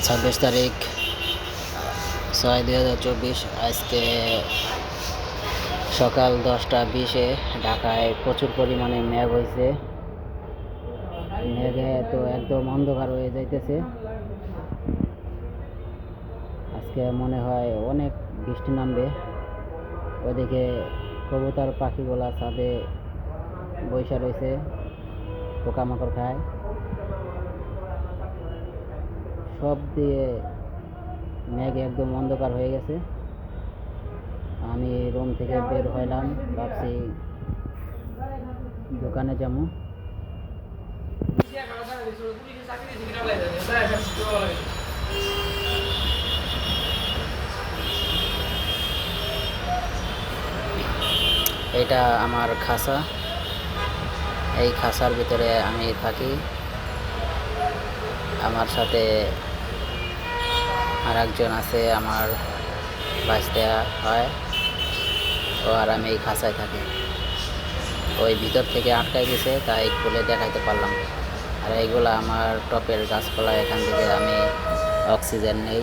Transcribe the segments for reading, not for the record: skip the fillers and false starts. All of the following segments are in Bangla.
26 তারিখ 6/2024। আজকে সকাল 10টা 20-এ ঢাকায় প্রচুর পরিমাণে মেঘ হয়েছে। মেঘে তো একদম অন্ধকার হয়ে যাইতেছে। আজকে মনে হয় অনেক বৃষ্টি নামবে। ওইদিকে কবুতর পাখিগুলা ছাদে বইসা রয়েছে, পোকামাকড় খায়। সব দিয়ে মেঘ একদম অন্ধকার হয়ে গেছে। আমি রুম থেকে বের হইলাম, ভাবছি দোকানে যাবো। এটা আমার খাসা। এই খাসার ভিতরে আমি থাকি। আমার সাথে আর একজন আছে, আমার ভাইস্তা হয়। ও আর আমি এই খাসায় থাকি। ওই ভিতর থেকে আটকাই গেছে, তাই খুলে দেখাইতে পারলাম। আর এইগুলা আমার টপের গাছপালা, এখান থেকে আমি অক্সিজেন নেই।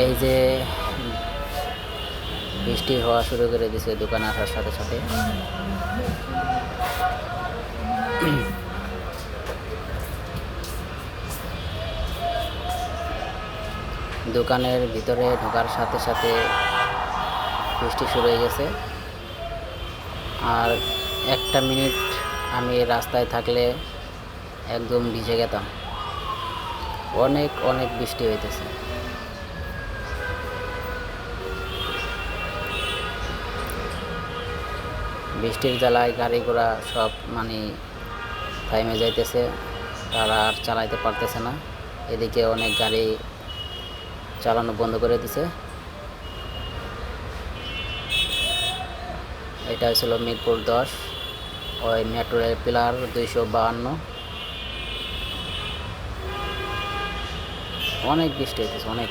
এই যে বৃষ্টি হওয়া শুরু করে দিছে দোকানে আসার সাথে সাথে। দোকানের ভিতরে ঢোকার সাথে সাথে বৃষ্টি শুরু হয়ে গেছে। আর 1 মিনিট আমি রাস্তায় থাকলে একদম ভিজে যেতাম। অনেক অনেক বৃষ্টি হইতেছে। বৃষ্টির জ্বালায় গাড়ি ঘোড়া সব থাইমে যাইতেছে, তারা আর চালাইতে পারতেছে না। এদিকে অনেক গাড়ি চালানো বন্ধ করে দিছে। এটা ছিল মিরপুর 10, ওই মেট্রোর পিলার 252। অনেক বৃষ্টি হইতেছে, অনেক।